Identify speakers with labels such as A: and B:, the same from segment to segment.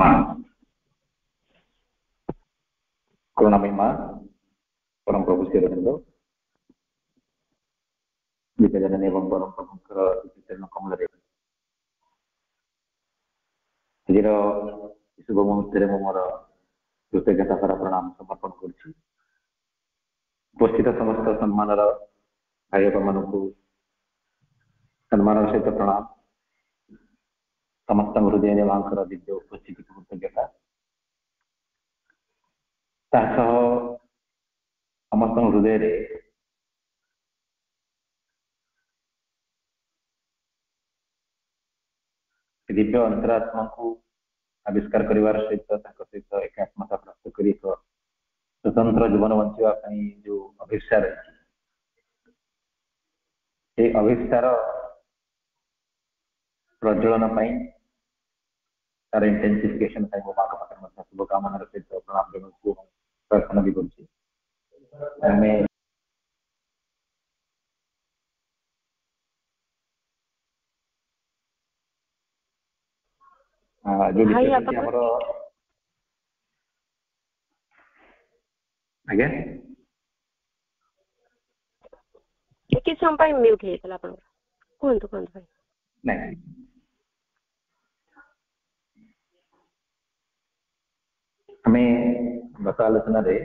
A: माँ करुणामयी माँ परम प्रभु श्री अरविंद विद्याजननी एवं परम प्रभुंकर चरण कमल आज शुभ मुहूर्त मोर कृतज्ञता सारा प्रणाम समर्पण कर उपस्थित समस्त सम्मान भाई मान सम्मान सहित प्रणाम समस्त हृदय माँ दिव्य उपस्थिति कृतज्ञता समस्त हृदय दिव्य अंतरात्मा को आविष्कार कर सहित एकात्मता प्राप्त कर एक स्वतंत्र जीवन बंचाई जो अभिष्ठा रही अभिष्ठार प्रज्वलन तार इंटेंसिफिकेशन माँ पाखे शुभकामना सहित प्रणाम जनाऊँ प्रार्थना भी करुँच जो आमर आज्ञा
B: कि समय म्यूट हेतला आपण कोणतो कोणतो भाई
A: नाही हमें गत आलोचना रे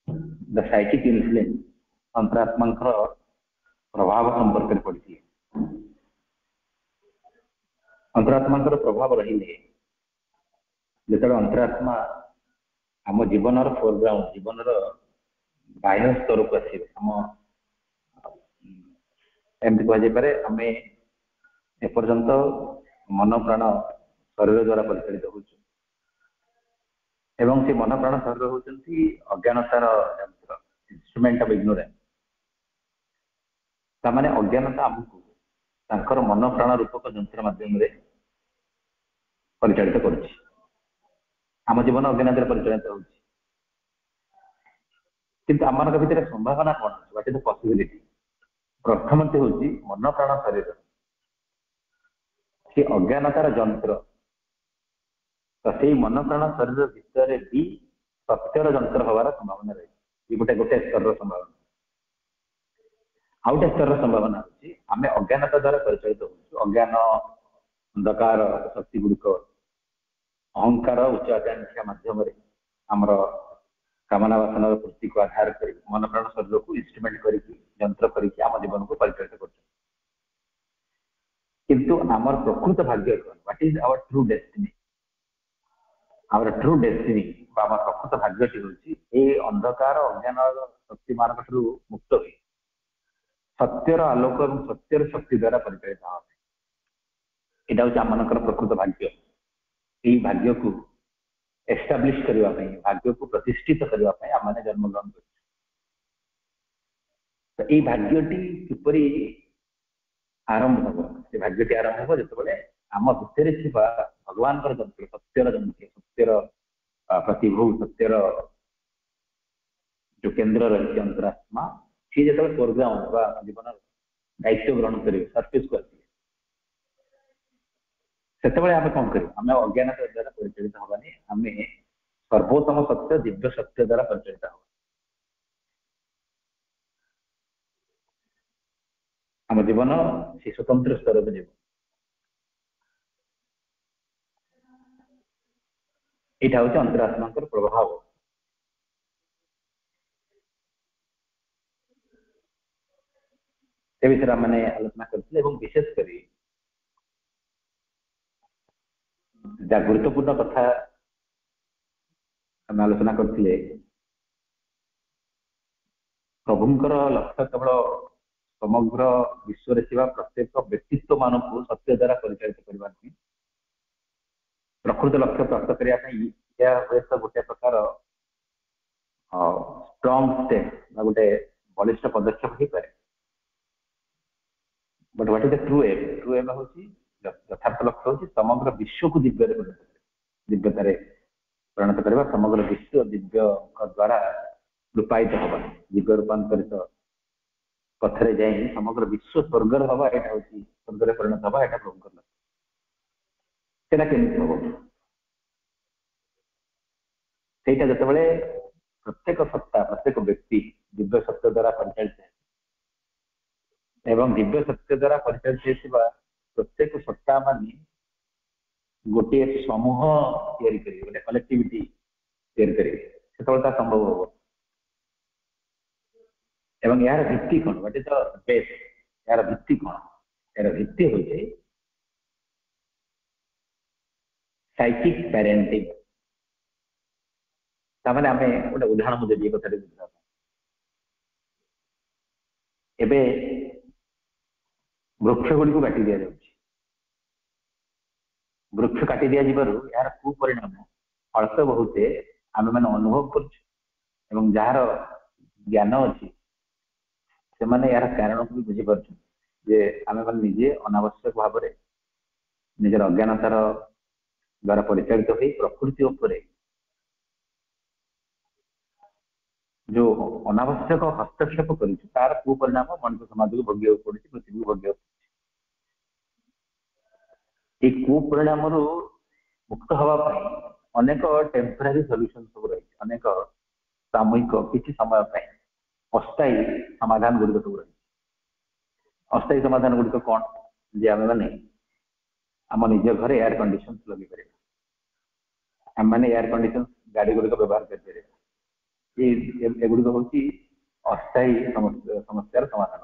A: द साइकिक इन्फ्लुएंस अंतरात्मा प्रभाव संपर्क पड़ी अंतरात्मा प्रभाव रही जो अंतरात्मा आम जीवन फोरग्राउंड जीवन बाह्य स्तर को आम एमती कहुपे आम एपर्यंत मन प्राण शरीर द्वारा परिचालित हो मन प्राण शरीर होती अज्ञानतार यंत्र इंस्ट्रूमेंट ऑफ इग्नोरेंस तामाने अज्ञानता आमको मन प्राण रूपक यंत्र माध्यम परिचालित करुच्ची आम जीवन अज्ञान परिचालित हो आम भर संभावना कौन व्हाट इज द पॉसिबिलिटी प्रथम हूँ मन प्राण शरीर से अज्ञानतार यंत्र तो से मन प्राण शरीर भितर भी सत्यर यंत्र हवार संभावना रही गोटे गोटे स्तर संभावना आउ गोटे स्तर संभावना अच्छी आम अज्ञानता द्वारा परिचालित हो अज्ञान अंधकार शक्ति गुड़िक अहंकार उच्च आकांक्षा मध्यम आमर कामना वासना पूर्ति को आधार कर मन प्राण शरीर को इंस्ट्रूमेंट यंत्र करके आम जीवन को परिचालित कर किंतु आमर प्रकृत भाग्य कौन what is our true destiny our true destiny आम प्रकृत भाग्यटी हूँ अंधकार अज्ञान शक्ति मान मुक्त हुई सत्यर आलोक और सत्यर शक्ति द्वारा परिचालित हाँ यहाँ हूँ आम प्रकृत भाग्य यही भाग्य को एस्टाब्लिश करने भाग्य को प्रतिष्ठित करने आम जन्म ग्रहण कर भाग्यटी किपरि आरंभ हम से भाग्यटी आरंभ हो जो आम भितर भगवान यंत्र सत्यर यंत्र सत्यर प्रतिभू सत्यर जो केन्द्र रही अंतरात्मा सी जो फोरग्राउंड जीवन दायित्व ग्रहण करेंगे सर्फेस को आसे आम कौन कर अज्ञानता द्वारा परिचालित हवानी आम सर्वोत्तम सत्य दिव्य सत्य द्वारा परिचालित हम आम जीवन से स्वतंत्र स्तर को जीव यहाँ हूँ अंतरात्मा प्रभाव से विषय मैंने आलोचना करते विशेषकर जहाँ गुरुत्वपूर्ण कथा आम आलोचना करते प्रभुंकर लक्ष्य केवल समग्र विश्व प्रत्येक व्यक्तित्व मान को सत्य द्वारा परिचालित करने प्रकृत लक्ष्य प्राप्त करने हे तो गोटे प्रकार स्ट्रॉन्ग स्टेप गोटे बलिष्ठ पदक्षेप हो पाए but what is the true aim हूँ यथार्थ लक्ष्य हूँ समग्र विश्व को दिव्य दिव्यतार परिणत करवा समग्र विश्व दिव्य द्वारा रूपायित हवा दिव्य रूपांतरित पथरे जाए समग्र विश्व स्वर्गर हवा यहाँ हूँ स्वर्गर परिणत हवा यहाँ प्रभुकर लक्ष्य केमी हम ସେଇଟା ଯେତେବେଳେ ପ୍ରତ୍ୟେକ ସତ୍ତା ପ୍ରତ୍ୟେକ ବ୍ୟକ୍ତି ଦିବ୍ୟ ସତ୍ୟ ଦ୍ୱାରା ପରିଚାଳିତ ଏବଂ ଦିବ୍ୟ ସତ୍ୟ ଦ୍ୱାରା ପରିଚାଳିତ ହେଉଥିବା ପ୍ରତ୍ୟେକ ସତ୍ତା ମାନେ ଗୋଟିଏ ସମୂହ ତିଆରି କରିବେ, ଗୋଟେ କଲେକ୍ଟିଭିଟି ତିଆରି କରିବେ, ସେତେବେଳେ ତା ସମ୍ଭବ ହବ। ଏବଂ ଏହାର ଭିତ୍ତି କ'ଣ? ହ୍ୱାଟ ଇଜ ଦ ବେସ୍? ଏହାର ଭିତ୍ତି କ'ଣ? ଏହାର ଭିତ୍ତି ହେଉଛି ସାଇକିକ୍ ପ୍ୟାରେଣ୍ଟିଂ। ତାମାନେ ଆମେ ଗୋଟେ ଉଦାହରଣ ମୁଁ ଦେବି ଏ କଥାରେ ବୁଝିବା ପାଇଁ। ଏବେ ବୃକ୍ଷ ଗୁଡ଼ିକୁ କାଟି ଦିଆଯାଉଛି। ବୃକ୍ଷ କାଟି ଦିଆଯିବାରୁ ଏହାର କୁପରିଣାମ ଅଳ୍ପ ବହୁତ ଆମେମାନେ ଅନୁଭବ କରୁଛୁ ଏବଂ ଯାହାର ଜ୍ଞାନ ଅଛି ସେମାନେ ଏହାର କାରଣକୁ ବି ବୁଝିପାରୁଛନ୍ତି ଯେ ଆମେମାନେ ନିଜେ ଅନାବଶ୍ୟକ ଭାବରେ ନିଜର ଅଜ୍ଞାନତାର ଦ୍ୱାରା ପରିଚାଳିତ ହୋଇ ପ୍ରକୃତି ଉପରେ ଯୋଉ ଅନାବଶ୍ୟକ ହସ୍ତକ୍ଷେପ କରିଛୁ ତାର କୁପରିଣାମ ମଣିଷ ସମାଜକୁ ଭୋଗିବାକୁ ପଡୁଛି, ପୃଥିବୀକୁ ଭୋଗିବାକୁ ପଡୁଛି। এই କୁପରିଣାମରୁ ମୁକ୍ତ ହେବା ପାଇଁ ଅନେକ ଟେମ୍ପୋରାରୀ ସଲ୍ୟୁସନ ସବୁ ରହିଛି, ଅନେକ ସାମୟିକ କିଛି ସମୟ ପାଇଁ ଅସ୍ଥାୟୀ ସମାଧାନ ଗୁଡ଼ିକ ସବୁ ରହିଛି। ଅସ୍ଥାୟୀ ସମାଧାନ ଗୁଡ଼ିକ କ'ଣ? ଯେ ଆମେମାନେ ଆମ ନିଜ ଘରେ ଏୟାର କଣ୍ଡିସନ ଲଗେଇ ପାରିବା, ଆମେମାନେ ଏୟାର କଣ୍ଡିସନ ଗାଡ଼ି ଗୁଡ଼ିକ ବ୍ୟବହାର କରିପାରିବା। ଏଗୁଡ଼ିକ ହେଉଛି ଅସ୍ଥାୟୀ ସମସ୍ୟାର ସମାଧାନ,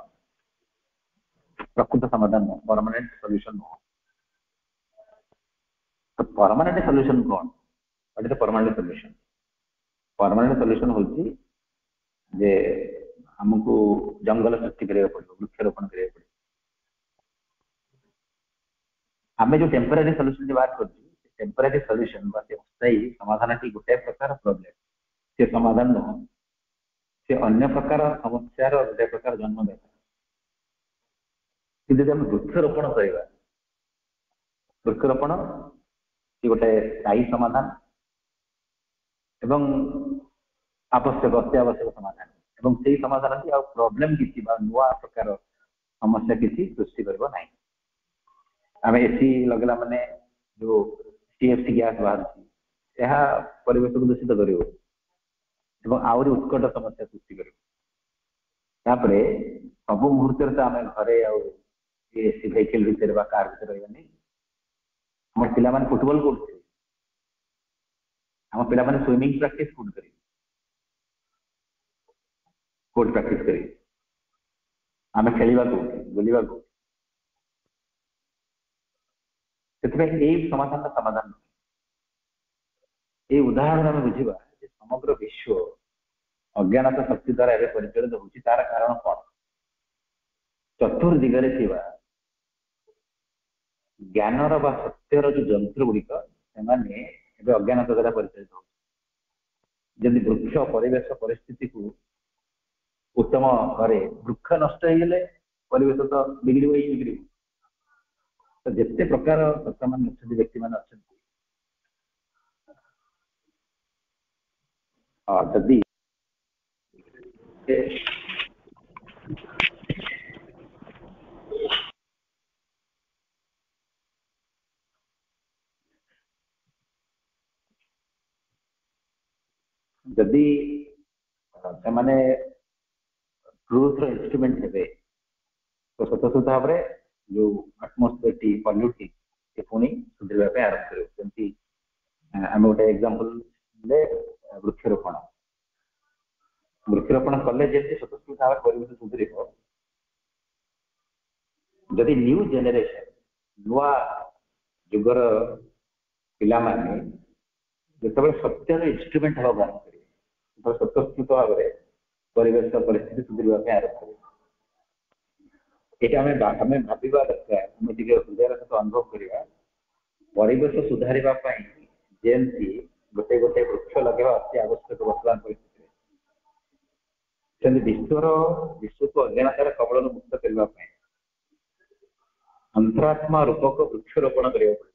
A: ପ୍ରକୃତ ସମାଧାନ ନୁହଁ, ପରମାନେଣ୍ଟ ସଲ୍ୟୁସନ ନୁହଁ। तो परमानेंट सॉल्यूशन कौन? What is the permanent solution? Permanent solution होची जे हमको जंगल सृष्टि करिया पड़ो, वृक्षारोपण करिया पड़ो। हमें जो टेम्पररी सॉल्यूशन की बात करछी, टेम्पररी सॉल्यूशन बा से अस्थायी समाधान की गोटे प्रकार प्रॉब्लम से समाधान न से अन्य प्रकार समस्यार गोटे प्रकार जन्म देता। कि हम वृक्षारोपण करवा, वृक्षारोपण गोटे स्थायी समाधान एवं आवश्यक अत्यावश्यक समाधान एवं से समाधान की प्रॉब्लम किसी नुआ प्रकार समस्या किसी सृष्टि करबो नहीं। आम एसी लगला माने जो सीएफसी गैस बाहर यह परिवेश को दूषित कर आहरी उत्कट समस्या सृष्टि कर सब मुहूर्त आम घरे एसी वेहिकल भितर कार भितर रही आम पिला फुटबॉल करुचे, आम पिला स्विमिंग प्रैक्टिस कोर्ट प्रैक्टिस करें, आम खेलवा बुलवा समाधान समाधान ये उदाहरण आम बुझा समग्र विश्व अज्ञानता शक्ति द्वारा एवं परिचालित होती तार कारण कौन? चतुर्दिगरे ज्ञानर बा सत्यर जो जंत्र गुड़िक से अज्ञानता द्वारा परिचालित हो। जदि वृक्ष परिवेश परिस्थिति को उत्तम करे, वृक्ष नष्ट हो गले परिवेश तो बिगड़ बिगड़। तो जिते प्रकार सत्ता मान व्यक्ति मान जदि जदि से ट्रूथ इंस्ट्रूमेंट हे तो स्वतः भाव में जो आटमोस्फियर टी पॉल्यूट से पुणी सुधरवा आरंभ करमती आम गोटे एग्जांपल वृक्षारोपण वृक्षारोपण कले जमी स्वतः भाव परिवेश सुधर जदि न्यू जेनेरेशन नुआ जुगर पिला माने जो सत्यर इंस्ट्रूमेंट हवा आरंभ करेंगे स्वतःस्फूर्त भाव में परिवेश परिस्थिति सुधरवा आरंभ करेंगे। ये भावा दरकार आम हृदय सहित अनुभव करवा परिवेश सुधारिबा पई जेमती गोटे गोटे वृक्ष लगे अति आवश्यक वर्तमान परिस्थिति विश्व को अज्ञानतार कबल मुक्त करने अंतरात्मा रूपक वृक्षरोपण करा पड़े।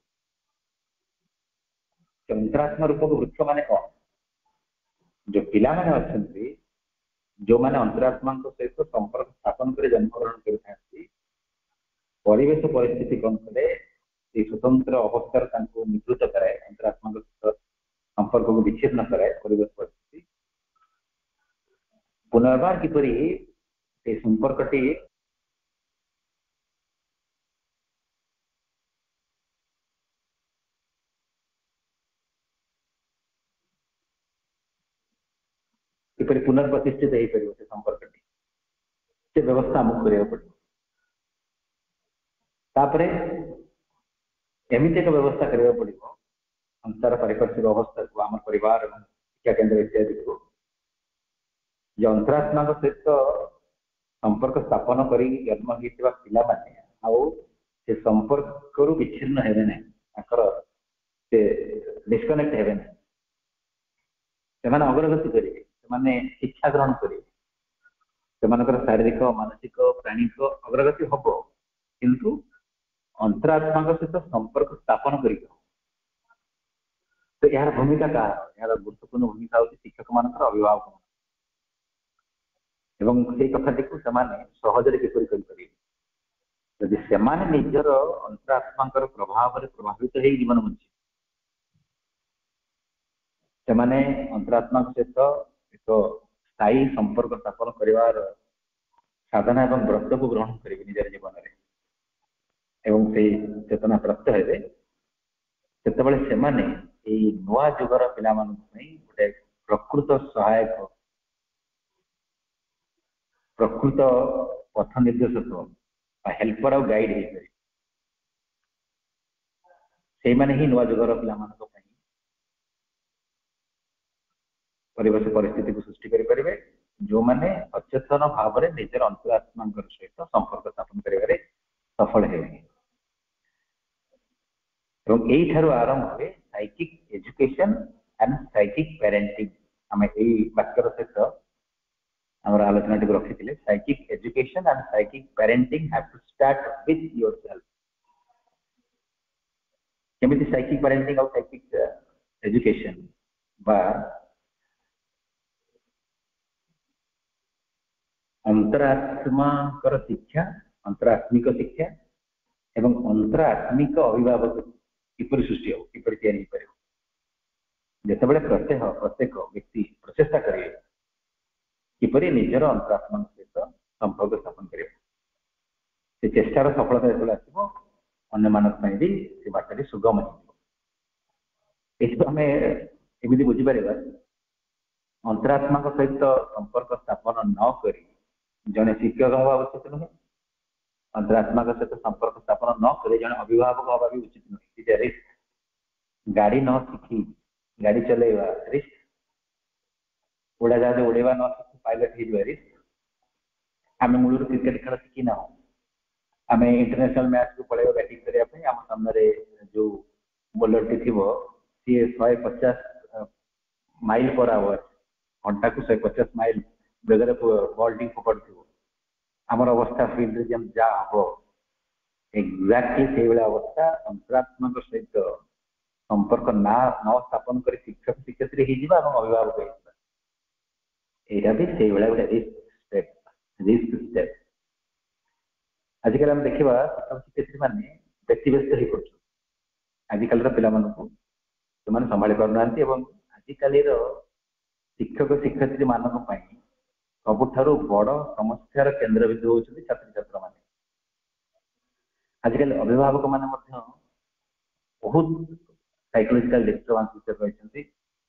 A: अंतरात्मा रूपक वृक्ष माने कौन? जो पिला माने अच्छे जो माने अंतरात्मा सहित संपर्क स्थापन कर जन्मग्रहण करते परिवेश परिस्थिति कौन कले स्वतंत्र अवस्था निवृत्त कराए अंतरात्मा सहित संपर्क संपर्क को विच्छिन्न कराए परिवेश परिस्थिति पुनर्बार किपरि ए संपर्कटी किपरि पुनर्प्रतिष्ठित हो पार से संपर्कटी से व्यवस्था आमको करिया पड़े तापरे एमिति एक व्यवस्था करिया पड़िबो संसार पारिपार्श्विक अवस्था को आम परिवार शिक्षा केन्द्र इत्यादि को जो अंतरात्मा सहित संपर्क स्थापन कर जन्म होता पिला से संपर्क विच्छिन्न हेबे ना डिस्कनेक्ट हेबे ना से अग्रगति करेंगे से शिक्षा ग्रहण करेंगे शारीरिक मानसिक प्राणिक अग्रगति हम किंतु अंतरात्मा सहित संपर्क स्थापन कर तो यार भूमिका क्या यार गुरुत्वपूर्ण भूमिका होती शिक्षक मान अभिभावक एवं से कथाटी को सहजरे किपर जदि से निजर अंतरात्मा प्रभाव प्रभावित हो जीवन बंची से अंतरात्मा सहित एक स्थायी संपर्क स्थापन कर साधना एवं व्रत को ग्रहण करेंगे निजर जीवन में एवं से चेतना प्राप्त हेबे से नुआ जुगर पिला गोटे प्रकृत सहायक प्रकृत पथ निर्देशक हेल्पर और गाइड से ही नुआ जुगर पिला परिवेश परिस्थिति को सृष्टि करें जो मैंने अचेतन भाव में निजर अंतरात्मा सहित संपर्क स्थापन कर सफल है आरंभ हुए psychic education and psychic parenting आम यही वाक्यर सहित आम आलोचना टी रखी psychic education and psychic parenting have to start with yourself केमिति साइकिक पेरेंटिंग और साइकिक एजुकेशन बा अंतरात्मा शिक्षा अंतरात्मिक शिक्षा एवं अंतरात्मिक अभिभावक किपर सृष्टि हो किपर तैयारी कर जितेबाला प्रत्येक व्यक्ति प्रचेषा करेंगे किपर निजर अंतरात्मा सहित संपर्क स्थापन कर चेष्टार सफलता जो आसो अन्य भी से बाटी सुगम होम एमती बुझीपर अंतरात्मा सहित संपर्क स्थापन न कर जड़े शिक्षक हवा उचित नुहे अंतरात्मा सहित संपर्क स्थापन न करे जन अभिभावक हवा भी उचित नुहे रिस्क गाड़ी न शिखी गाड़ी चलेवा रिस्क उड़ाजाहाज उड़ेवा न शिखी पायलट हो रिस्क आम मूल क्रिकेट खेल शिखी ना आम इंटरनेशनल मैच को पड़े बैटिंग करने आम सामने जो बोलर टी थी सी 150 माइल पर आवर घंटा को 150 माइल बेगर बॉल टी फोपाड़ आमर अवस्था फील्ड जम जा हम एक्जाक्टली से अवस्था अंतरात्मा सहित संपर्क ना न स्थापन कर शिक्षक शिक्षयित्री अभिभावक यहाँ भी से गोटे रिस्क स्टेप आजिकल आम देखा शिक्षक शिक्षयित्री मैंने व्यक्तिव्यस्त हो पड़े आजिकल पिला से संभाली पारना आजिकल शिक्षक शिक्षयित्री मानक सबुठ बड़ समस्यार केन्द्र बिंदु होती छात्र छात्र मैंने आजिकल अभिभावक मैंने बहुत साइकोलॉजिकल डिस्टर्बेंस भितर रही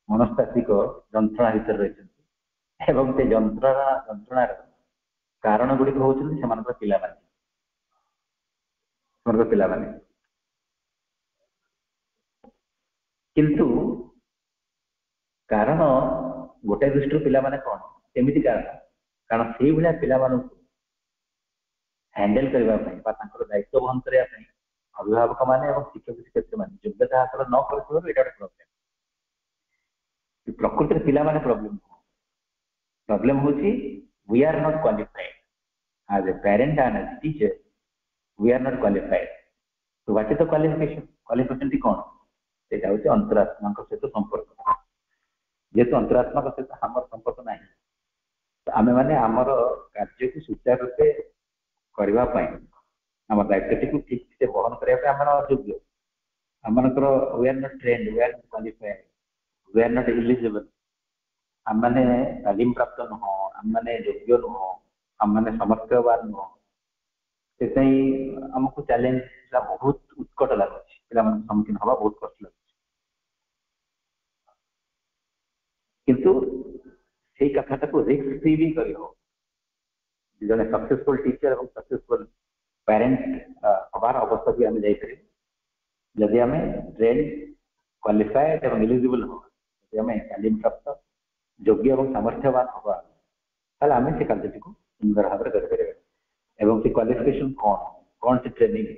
A: मनस्तात्विक जंत्रणा भितर रही जंत्रणार कारण गुड़िक होती पिला किंतु कारण गोटे दृष्टि पिला कौन केमिति कारण से भाया पिला हैंडल करने दायित्व वहन करने अभिभावक माने शिक्षक शिक्षयित्री मान योग्यता हासिल न कर प्रोब्लेम प्रकृति पिला माने प्रॉब्लम हूँ we are not qualified as a parent and as teacher we are not qualified तो व्हाट इज द क्वालिफिकेशन टी कौन से अंतरात्मा सहित संपर्क जेहेतु अंतरात्मा सहित आम संपर्क ना तो आम मैंने आमर कार्य को सुचारू रूपे करने आम दायित्व टी ठीक से बहन करने आम अयोग्य आम we are not trained we are not qualified we are not eligible आम मैंने तालीम प्राप्त नुह आम मैंने योग्य नुह आम मैंने समर्थवान नुह से आमको चैलेंज बहुत उत्कट लगुच पिला सम्मुखीन हवा बहुत कष्ट लगुच किंतु से कथा को रिस्क फ्री भी कर जन सक्सेसफुल टीचर और सक्सेसफुल पेरेंट हबार अवस्था भी आम जापर जदि आम ट्रेन क्वालिफाइड और एलिजिबल हम जब आम तालीम प्राप्त योग्य और सामर्थ्यवान हवा ताले आम से कार्यटी को सुंदर भाव में करें एवं से क्वालिफिकेशन कौन से ट्रेनिंग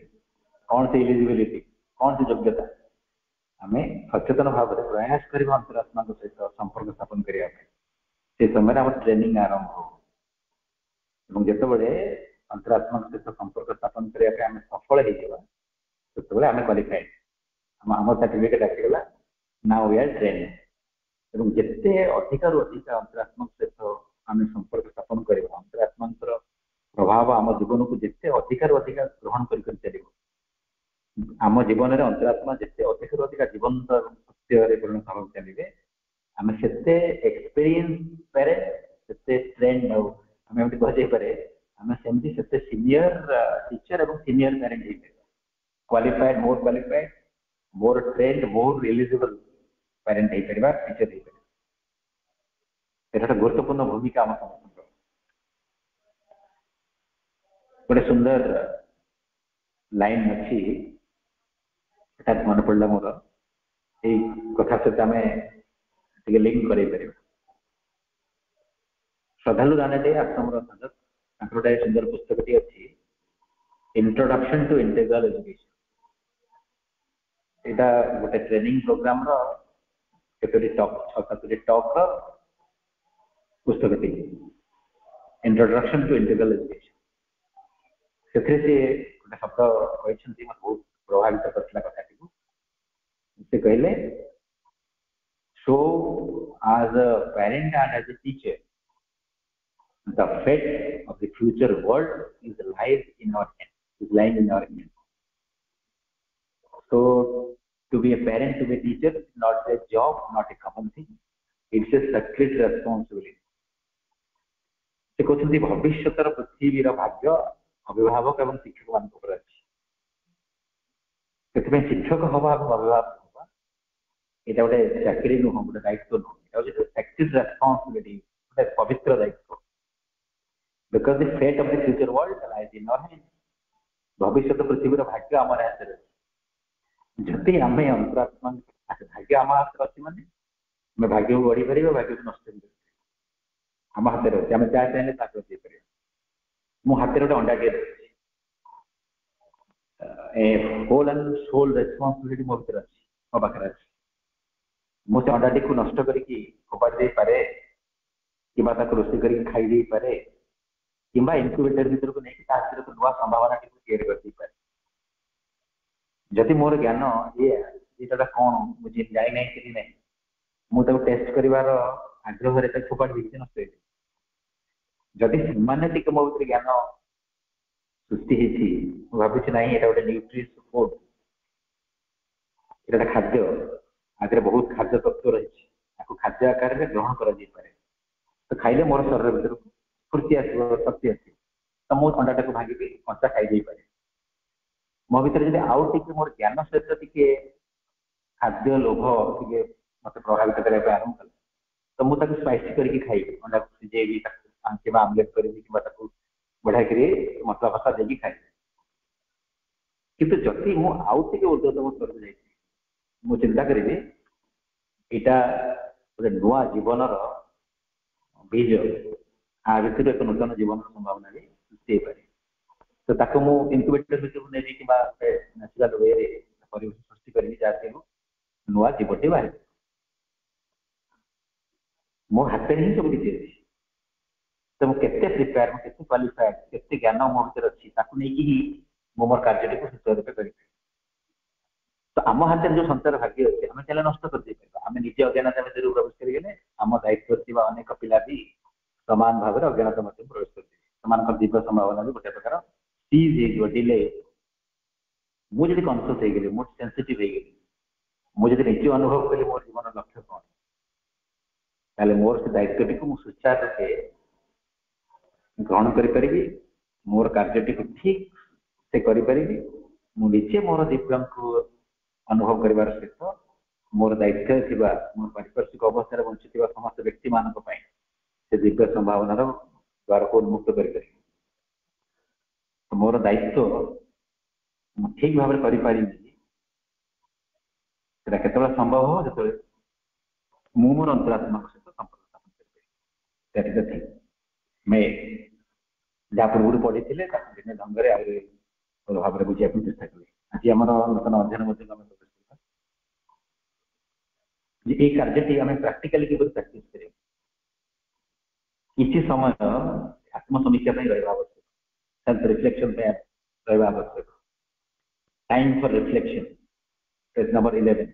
A: कौन से एलिजिबिलिटी कौन से योग्यता आम सचेतन भाव में प्रयास करवा अंतरात्मा सहित संपर्क स्थापन करने समय आम ट्रेनिंग आरंभ हो जिते अंतरात्मा सहित संपर्क स्थापन करने आम सफल होते आम क्वालिफाइड आम सर्टिफिकेट आसीगला नाउ वी आर ट्रेन जिते अधिक अधिक अंतरात्मा सहित आम संपर्क स्थापन करवा अंतरात्मा प्रभाव आम जीवन को जिते अधिक अधिक ग्रहण कर चलो आम जीवन में अंतरात्मा जिते अधिक अधिक जीवंत सत्य परिणत होगा चलिए आम से एक्सपीरियंस पारे से ट्रेंड आम एमती कहपारे आम सेमती से सीनियर टीचर और सीनियर पेरेंट हो क्वालिफाइड मोर ट्रेंड मोर एलिजिबल पेरेंट हो पार टीचर हो पार एक गुरुत्वपूर्ण भूमिका आम समस्त गोटे सुंदर लाइन अच्छी हठात मन पड़ा मोर यही कथा सहित आम लिंक कर श्रद्धालु दानाटे आश्रम साधक गोटे सुंदर पुस्तक टी अच्छी इंट्रोडक्शन टू इंटेग्रल एजुकेशन यहाँ गोटे ट्रेनिंग प्रोग्राम टॉक पुस्तक टी इंट्रोडक्शन टू इंटेग्रल एजुकेशन से गोटे शब्द कहते मत बहुत प्रभावित करता कथाटी को से कहले सो as a parent and as a teacher the fate of the future world is lying in our hands. So to be a parent, to be a teacher is not a job, not a common thing, it's a sacred responsibility. से कहते भविष्य पृथ्वी भाग्य अभिभावक और शिक्षक मान अच्छे शिक्षक हवा अभिभावक हवा यहाँ गोटे चाकरी नुह गोटे दायित्व नुह सैक्रिड रेस्पॉन्सिबिलिटी गोटे पवित्र दायित्व because the fate of the future world lies in our hand भविष्य पृथ्वी भाग्य आम हाथ में जदि आम अंतरात्मा भाग्य आम हाथ अच्छे माने आम भाग्य को गढ़ी पार भाग्य को नष्ट कर आम हाथ में अच्छे आम जहाँ चाहे पार मो हाथ में गोटे अंडाटे होल एंड सोल रेस्पॉन्सिबिलिटी मो भर अच्छी मो पाखे अच्छी मुझे अंडाटी को नष्ट करके फोपाड़ी दे पारे कि रोषे कर खाई पारे कि इनक्यूबेटर भर को लेकिन नुआ संभावना टी पारे जदि मोर ज्ञान ये कौन मुझे जाए ना कि ना मुझे टेस्ट कर आग्रह फोपाड़ी देती नष्ट जदि से मो भर ज्ञान सृष्टि भावी ना ये गोटे न्यूट्रिश फूड ये खाद्य आगे बहुत खाद्य तत्व रही खाद्य आकार में ग्रहण कर तो खाइले मोर शरीर भर स्फूर्ति आसो शक्ति आस तो मो अंडाटा को भांगी कंचा खाई पारे मो भर जब आउ टे मोर ज्ञान सहित टे खाद्य लोभ टे मत प्रभावित करने आरंभ कला तो मुझे स्पाइसी करके खाई अंडा को सिझेबी कि आमलेट करी कि बढ़ा मसला फसला देकी खाई किंतु जदि मु आउ टे ऊर्ध्वतम स्तर को मु चिंता करी यहाँ गोटे नुआ जीवन बीज आ भर एक नूतन जीवन संभावना भी सृष्टि हो पारे तो ताको मु इनक्यूबेटर भर को नहीं कि नेचुराल वे परिवेश सृष्टि करी जहाँ नुआ जीवटे बाहर मो हाथ में ही सब किसी अच्छी तो मुझे प्रिपेयर मुझे क्वालिफाइड के ज्ञान मो भर अच्छी ही मोर कार्य को सुचारू रूपे कर तो आम हाथ में जो संचार भाग्य अच्छे आम चले नष्ट कर आम निजे अज्ञानता भर प्रवेश करें आम दायित्व अनेक पिला भी सामान भाव में अज्ञानता प्रवेश कर दिव्य संभावना भी गोटे प्रकार सीज हो डिले मुझे कनसीयस हो गली मुझे सेंसिटिव हो गली मुझे निजे अनुभव कली मोर जीवन लक्ष्य कौन ताले मोर से दायित्वटी को सुचारू रूपे ग्रहण करि मोर कार्यटी को ठीक से करि मुझे मोर दिव्यांग को अनुभव कर सहित मोर दायित्व थिबा मोर पारिपार्श्विक अवस्था बंचुवा समस्त व्यक्ति मान से दिव्य संभावनार द्वार को उन्मुक्त कर मोर दायित्व ठीक भाव में केतल संभव हो जो मोर अंतरात्मा सहित संपर्क स्थापन कर मैं जहाँ पूर्व पढ़ी थे दिन ढंग से भाव में बुझा चेष्टा कली आज आम नूतन अध्ययन ये कार्यटी आम प्राक्टिकली प्राक्टिस कर किसी समय आत्मसमीक्षा रहा आवश्यक सेल्फ रिफ्लेक्शन रहा आवश्यक time for reflection page number 11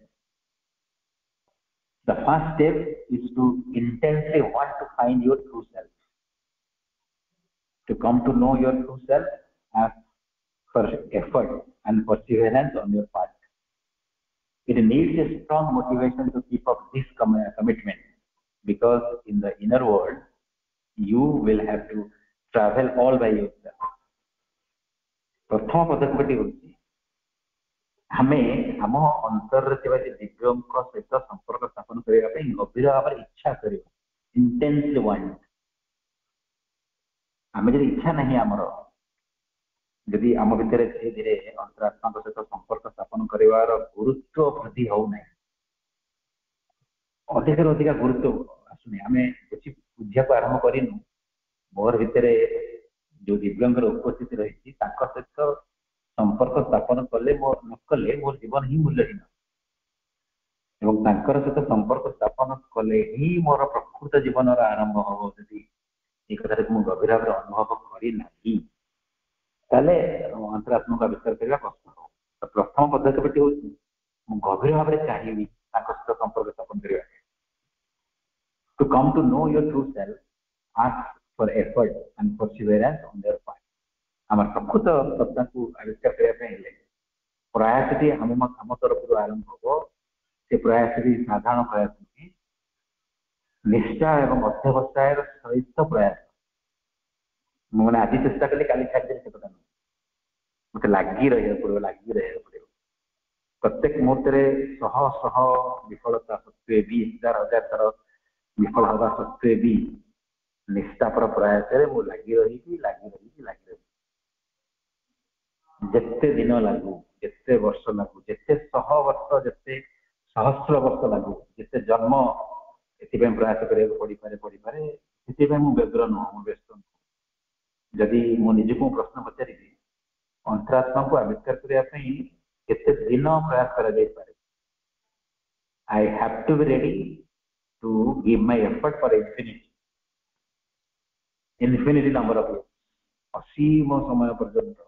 A: the first step is to intensely want to find your true self to come to know your true self as for effort and perseverance on your part. It needs a strong motivation to keep up this commitment because in the inner world you will have to travel all by yourself. प्रथम पदक्षेपटी होची हमें आम अंतर दिव्यों सहित संपर्क स्थापन करने गभीर भाव इच्छा कर इंटेंसली वांट आम जब इच्छा नहीं आमर जदि आम भितर धीरे धीरे अंतरात्मा सहित संपर्क स्थापन कर गुरुत्व वृद्धि होना अधिक अधिक गुरुत्व आसुनी आम बुझा आरंभ करूँ मोर भितर जो दिव्यांग उपस्थित रही सहित संपर्क स्थापन कले न कले मोर जीवन ही मूल्यहीन सहित संपर्क स्थापन कले ही मोर प्रकृत जीवन आरंभ हम जदि ये कथा को गभीर भाव अनुभव करना अंतरात्मा को आविष्कार करने कष्ट हो तो प्रथम पदक्षेपटी हूँ गभीर भाव में चाहिए सहित संपर्क स्थापन करने to come to know your true self ask for effort and perseverance on their part आम प्रकृत सत्ता को आविष्कार करने प्रयासटी आम तरफ आरंभ हो से प्रयासटी साधारण प्रयास नुहे निष्ठा एवं अध्यवसाय सहित प्रयास मैंने आज चेष्टा कली काली छाड़ी से कथा मत लगी रहा पड़ो प्रत्येक मुहूर्त शह शह विफलता सत्वे भी हजार हजार थर विफल हवा सत्वे भी निष्ठापर प्रयास लगी रही जिते दिन लगू जिते वर्ष लगू जिते शह वर्ष जिते सहस्र वर्ष लगू जिते जन्म ये प्रयास करा पड़ पारे से व्यग्र नुह व्यस्त नुह जदि मो निजक प्रश्न पचारि अंतरात्मा को आविष्कार करने केते दिन प्रयास करा I have to be ready to give my effort for infinity number of years असीम समय पर्यंत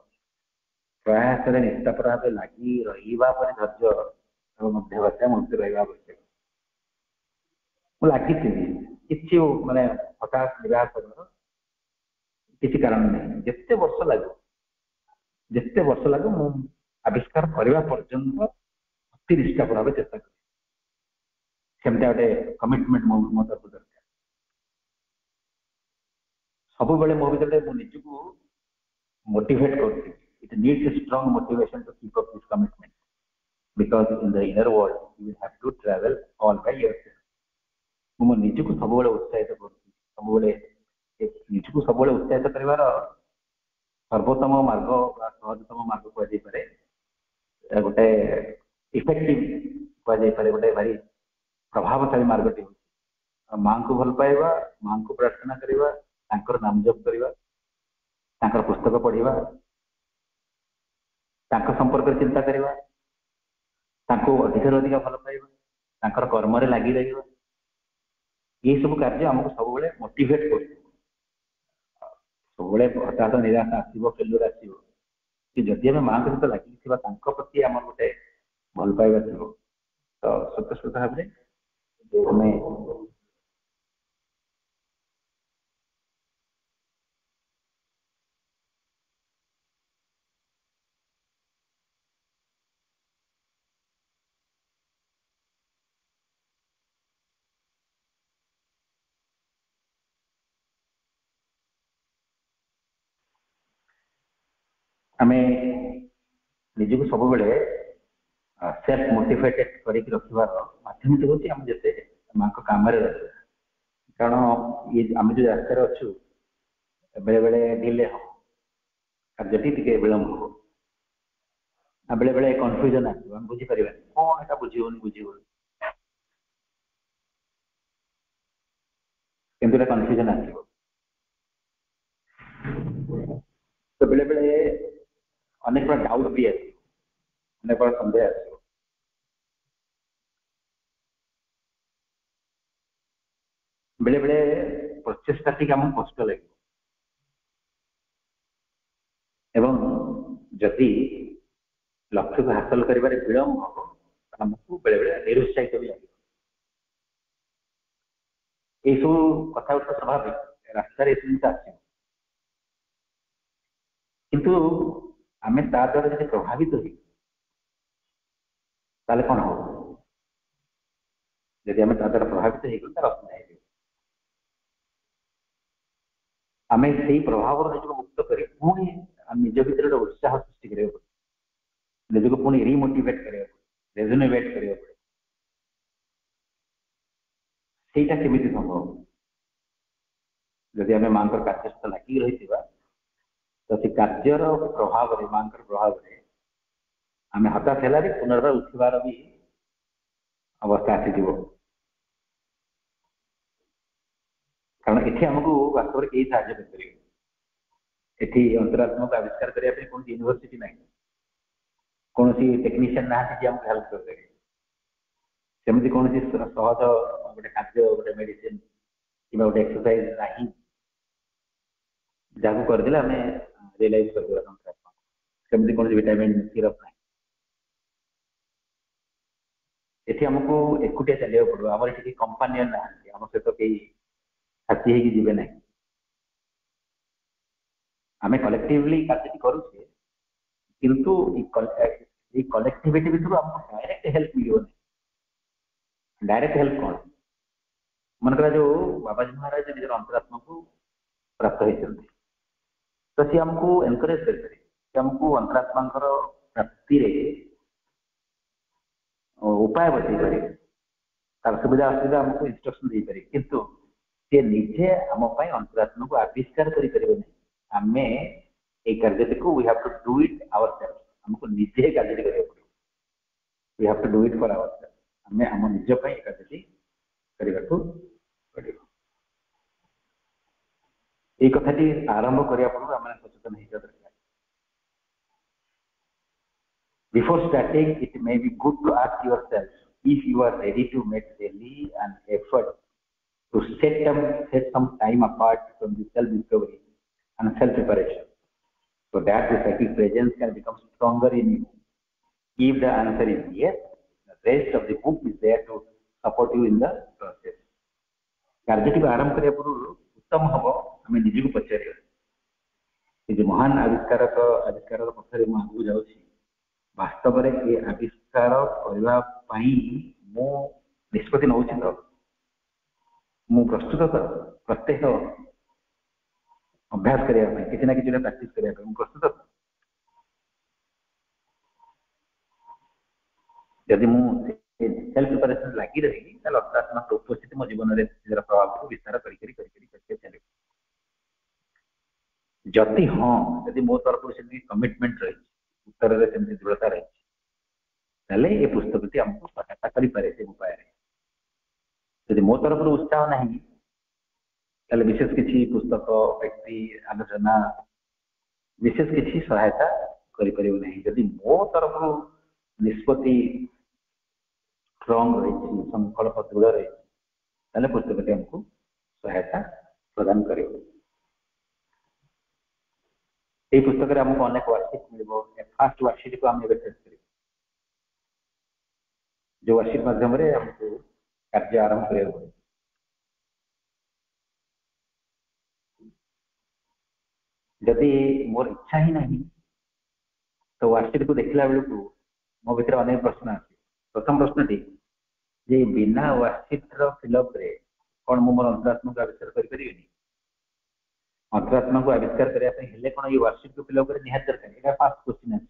A: प्रयास निष्ठापर भाव लगी रहा धैर्य और मध्यवस्था मुक्त रहा आवश्यक लगी कि माने हठात निराश किसी कारण नहीं जिते वर्ष लगू मु आविष्कार करने पर्यंत अति निष्ठापर भाव चेष्टा कर गोटे कमिटमेंट मो तरफ दरकार सब बेले मो भीतर मो निजको मोटिवेट कर it needs a strong motivation to keep up this commitment because in the inner world you will have to travel all by yourself मो निजको सब बेले उत्साहित कर सब बेले निजको सब बेले उत्साहित कर सर्वोत्तम मार्ग सहजतम मार्ग कहुए गोटे इफेक्टिव कहुए गोटे भारी प्रभावशाली मार्गटी हो माँ को भल पाइबा माँ को प्रार्थना करवा नाम जप करवा पुस्तक पढ़ा संपर्क चिंता करवा अधिक अधिक भल पाइबा कर्म लगी रहा ये सब कार्य आमको सब मोटिवेट कर सब हताश निराश आसो फेल्यूर आसो कि जदि आम माँ सहित लगी प्रति आम गोटे भल पाइबा थी तो स्वतः भाव में हमें आमे निजको सब बेले सेल्फ मोटिवेटेड करके रखिबार माध्यम होची हम जते मां को काम रे कारण ये आम जो रास्तार अच्छु बेले बेले डिले हम कार्यटी टिके विलम्ब हम बेले बेले कन्फ्यूजन आस बुझी पारे कौन एटा बुझी किंतु कन्फ्यूजन आस तो बेले बेले अनेक डाउट भी आस अनेक सन्देह आस बेले बेले प्रचेषा टी आम कष्ट लगे एवं जदि लक्ष्य को हासिल करिबारे विलम्ब हम आमको बेले बेले निरुत्साहित भी लगे ये सब कथा स्वाभाविक रास्तार जिन आस किंतु आम ता द्वारा जब प्रभावित हुई कौन हो जदि आम ता द्वारा प्रभावित हो तार असुविधा है आम से प्रभाव निजक मुक्त कर पुणी निज भर गोटे उत्साह सृष्टि करा पड़े निजक पुणी रिमोटिवेट करा पड़े रेजोनेट करा पड़े सेटा केमी संभव जदि आम मां कार्य सहित लगिक रही तो से कार्यर प्रभाव मां प्रभाव आम हताश है पुनर्बार उठवार भी अवस्था आसीज कारण ये आमको वास्तव में कई साहय कर अंतरात्मा को आविष्कार करने कौन यूनिवर्सिटी ना कौन टेक्नीशियन ना आमको हेल्प करदे सेमती कौन सहज गोटे खाद्य गोटे मेडिसिन कि गोटे एक्सरसाइज ना जहाँ करदे आम रियलाइज कर अंतरात्मा सेमती कौन विटामिन सिरप ना ये आमको एकुटिया चलिए पड़ो आम ये कंपानियन ना आम सहित कई साथी होगी ना आम कलेक्टिवली कार्य करुचे किंतु कलेक्टिविटी भर आमको डायरेक्ट हेल्प मिल डायरेक्ट हेल्प कौन मन करा जो बाबाजी महाराज निजर अंतरात्मा को प्राप्त होती तो सी आमको एनकरेज कर आमको अंतरात्मा प्राप्ति उपाय बतई पारे तार सुविधा असुविधा आमको इंस्ट्रक्शन दे पारे किंतु सी निजे आम अंतरात्मा को आविष्कार करें आम ये कार्य को we have to do it our self हमको निजे कार्य करा पड़े we have to do it for our self आम आम निज कार्य करने को पड़े ये कथाटी आरंभ करने पूर्व आम सचेतन होगा दरकार before starting it may be good to ask yourself if you are ready to make daily an effort to set some time apart from the self-discovery and self-preparation, so that the psychic presence can become stronger in you. If the answer is yes, the rest of the book is there to support you in the process. कार्यटी को आरंभ करने पूर्व उत्तम हम आम निजी को पचार महान आविष्कार पथर आगे जाऊँ वास्तव में ये आविष्कार करने मु निष्पत्ति नौ तो मु प्रस्तुत प्रत्येक अभ्यास करने किसी ना किसी प्रैक्टिस करने प्रस्तुत जदि मुझे सेल्फ प्रिपरेशन लगी रही अंतरात्मा उपस्थिति मो जीवन में निजर प्रभाव को विस्तार चलिए जदि हाँ जदि मो तरफ से कमिटमेंट रही उत्तर में दृढ़ता रही ये पुस्तक आमको सहायता करें से उपाय यदि मो तरफ उत्साह ना विशेष किसी पुस्तक व्यक्ति आलोचना विशेष किसी सहायता करें जदि मो तरफ निष्पत्ति स्ट्रॉन्ग रही संकल्प दृढ़ रही पुस्तक आमको सहायता प्रदान कर पुस्तक आमको अनेक वर्कशीट मिल फास्ट वर्कशीट को आम टेस्ट कर जो वर्कशीट माध्यम आमको कार्य आरंभ करें जदि मोर इच्छा ही नहीं तो वर्कशीट को देखला बेलू मो भीतर अनेक प्रश्न आसे प्रथम प्रश्न टी जे बिना वर्कशीट फिलअप रे कौन मोर अंतरात्मा को आविष्कार करें अंतरात्मा को आविष्कार करने कौन ये वर्कशीट को फिल कर निहार दरकार ये फास्ट क्वेश्चन आस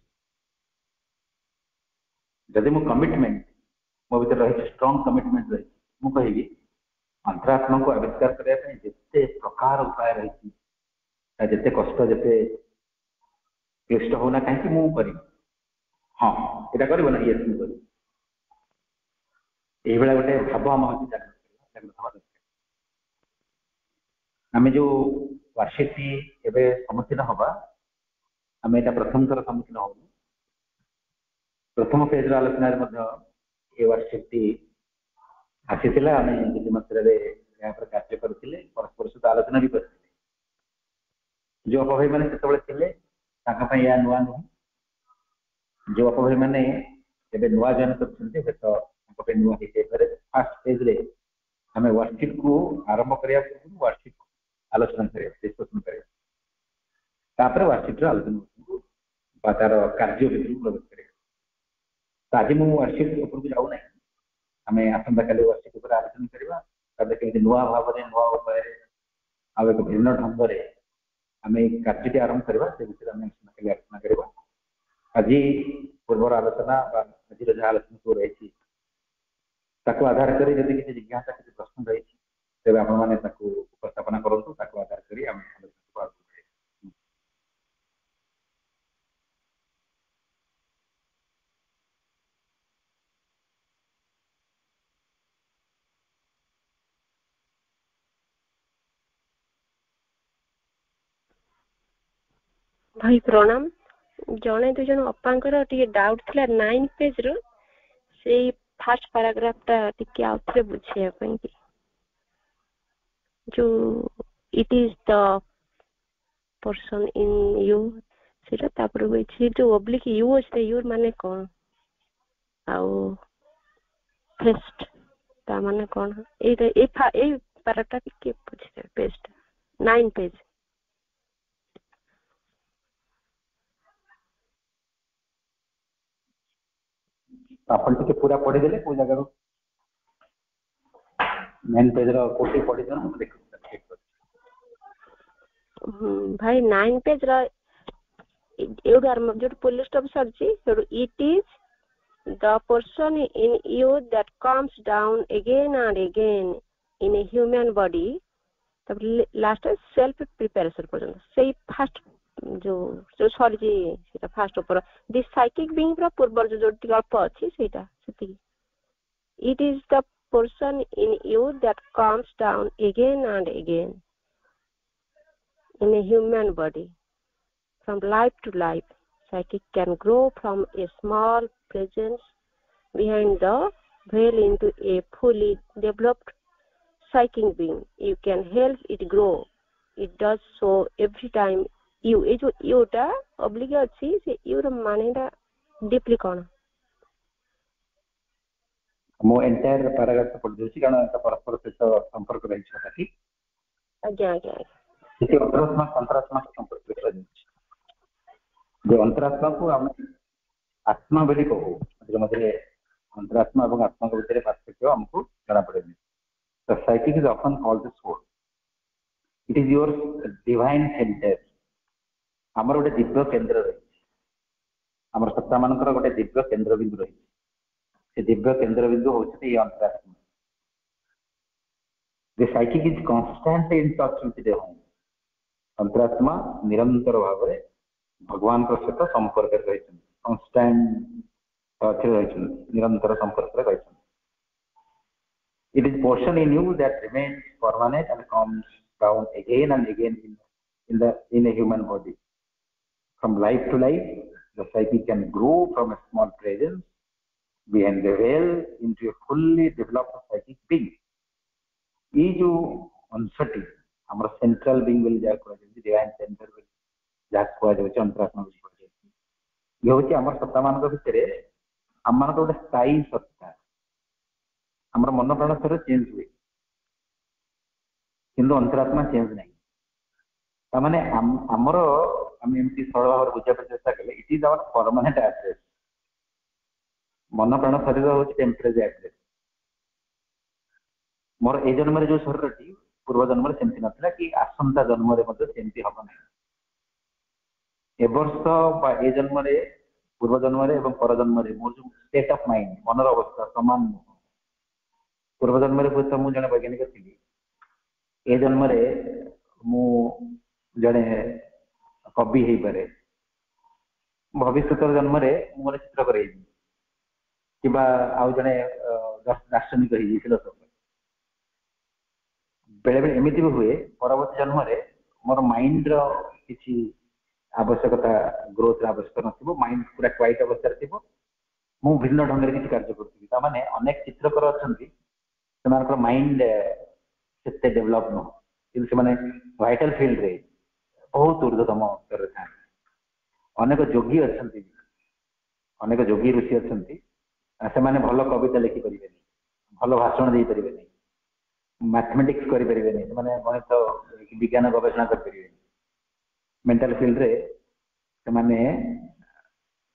A: जदि मो कमिटमेंट मो भीतर रही स्ट्रांग कमिटमेंट रही मु कहि अंतरात्मा को आविष्कार करने जिते प्रकार उपाय रही जिते कष्ट जिते क्लिष्ट होना कहीं मु करी हाँ यहाँ कर ना ये कर गोटे भाव आम जागृत आम जो वर्कशीट सम्मुखीन हवा आम यहाँ प्रथम थर सम्मुखीन हो प्रथम पेज आलोचन ये वर्कशीट आसी आम निज मध्य कार्य करते परस्पर सहित आलोचना भी करते जो अपभाई मैंने से या नुआ नुह जो अपभाई मैंने नुआ जॉइन कर नुआ फास्ट पेज रे आम वर्कशीट को आरंभ करने वर्कशीट को आलोचना करें डिस्कसन करें वर्कशीट आलोचना तार कार्य भितर प्रवेश करें तो आज मुझे वर्कशीट उपरको जाऊना आम आसंता काली वर्कशीट उपर आलोचना करवा केमती नुआ भाव में नुआ उपाय आउ एक भिन्न ढंग से आम कार्य आरंभ करवा से विषय आम आसंता काली आलोचना करवा आज पूर्वर आलोचना आज जहाँ आलोचना सब रही आधार कर किसी जिज्ञासा किसी प्रश्न रही तेज आप उपस्थापना करूँ आधार कर आलोचना को
B: भाई प्रणाम जड़े दुई जन अपांकर टे डाउट थिला 9 पेज रो से फास्ट पैराग्राफ टा टिके आउथरे बुझिया पई कि जो it is the person in you सेटा तापर होइछि जो ऑब्लिक यू अछि यूर माने कोन आउ फेस्ट ता माने कोन ए पैराग्राफ टिके बुझिया पेज 9 पेज
A: आपन टिके पूरा पढ़ी देले को जगह मेन पेज रो कोटी पढ़ी देना हम देखु
B: भाई 9 पेज रो एउडार जो पुलिस स्टॉप सरची तो it is the person in you that comes down again and again in a human body तब लास्ट सेल्फ प्रिपरेशन पर्यंत से फास्ट जो जो सरजी सेटा फास्ट ऊपर दिस साइकिक बीइंग पूरा पूर्व जो गल्प अछि सेटा सेति it is the person in you that comes down again and again in a human body from life to life. Psychic can grow from a small presence behind the veil into a fully developed psychic being. You can help it grow. It does so every time you ए जो you टा oblique अछि से you र माने टा deeply कोन
A: मो entire paragraph पढ़ दोछि कारण परस्पर सहित संपर्क रही छै ठीक
B: आज्ञा आज्ञा
A: इसे अंतरात्मा अंतरात्मा के संपर्क रही जो अंतरात्मा को हम आत्मा बोली कहू जो मध्य अंतरात्मा और आत्मा के भीतर पार्थक्य हमको जाना पड़ेगा the psychic is often called the soul it is your divine centre हमर गोटे दिव्य केंद्र रही हमर सत्ता मानकर गोटे दिव्य केंद्र बिंदु रही से दिव्य केंद्र बिंदु होछि ये अंतरात्मा the psychic is constantly in touch with the home अंतरात्मा निरंतर भाव में भगवान को सहित संपर्क रही कांस्टेंट रही निरंतर संपर्क रही it is portion in you that remains permanent and comes down again and again in a human body from life to life the psyche can grow from a small presence behind the veil into a fully developed psychic being ये जो अंशटी हमर central being बोली जा को divine centre बोली जा को जाय अंतरात्मा बोली को जाय ये होची हमर सत्ता मान भितर हम मान गोटे स्थायी सत्ता हमर मन प्राण थोड़े चेंज हुए किंतु अंतरात्मा चेंज नहीं तामाने हमर हम एमती सरल भाव बुझा चेष्टा कले it is our permanent address मन प्राण शरीर होची टेम्परेरी एड्रेस मोर ए जन्म जो शरीरटी ପୂର୍ବ ଜନ୍ମରେ ସେମିତି ନଥିଲା କି ଆସନ୍ତା ଜନ୍ମରେ ମଧ୍ୟ ସେମିତି ହବ ନାହିଁ। ଏ ବର୍ଷ ବା ଏ ଜନ୍ମରେ ପୂର୍ବ ଜନ୍ମରେ ଏବଂ ପର ଜନ୍ମରେ ମୋର ଯୋଉ ଷ୍ଟେଟ୍ ଅଫ୍ ମାଇଣ୍ଡ ମନର ଅବସ୍ଥା ସମାନ ନୁହଁ। ପୂର୍ବ ଜନ୍ମରେ ହୁଏତ ମୁଁ ଜଣେ ବୈଜ୍ଞାନିକ ଥିଲି, ଏ ଜନ୍ମରେ ମୁଁ ଜଣେ କବି ହେଇପାରେ, ଭବିଷ୍ୟତ ଜନ୍ମରେ ମୁଁ ଗୋଟେ ଚିତ୍ରକର ହେଇଯିବି କିମ୍ବା ଆଉ ଜଣେ ଦାର୍ଶନିକ ହେଇଯିବି, ଫିଲୋସଫର। ବେଳେ ବେଳେ ଏମିତି ବି ହୁଏ ପରବର୍ତ୍ତୀ ଜନ୍ମରେ ମୋର ମାଇଣ୍ଡର କିଛି ଆବଶ୍ୟକତା, ଗ୍ରୋଥର ଆବଶ୍ୟକତା ନଥିବ, ମାଇଣ୍ଡ ପୁରା କ୍ୱାଇଟ୍ ଅବସ୍ଥାରେ ଥିବ, ମୁଁ ଭିନ୍ନ ଢଙ୍ଗରେ କିଛି କାର୍ଯ୍ୟ କରୁଥିବି। ତାମାନେ ଅନେକ ଚିତ୍ରକର ଅଛନ୍ତି ସେମାନଙ୍କର ମାଇଣ୍ଡ ସେତେ ଡେଭଲପ ନୁହଁ, କିନ୍ତୁ ସେମାନେ ଭାଇଟାଲ ଫିଲ୍ଡରେ ବହୁତ ଊର୍ଦ୍ଧ୍ୱତମ ସ୍ତରରେ ଥାନ୍ତି। ଅନେକ ଯୋଗୀ ଅଛନ୍ତି, ଅନେକ ଯୋଗୀ ଋଷି ଅଛନ୍ତି, ସେମାନେ ଭଲ କବିତା ଲେଖିପାରିବେନି, ଭଲ ଭାଷଣ ଦେଇପାରିବେନି, ମ୍ୟାଥମେଟିକ୍ସ କରିପାରିବେନି, ସେମାନେ ଗଣିତ ବିଜ୍ଞାନ ଗବେଷଣା କରିପାରିବେନି। ମେଣ୍ଟାଲ ଫିଲ୍ଡରେ ସେମାନେ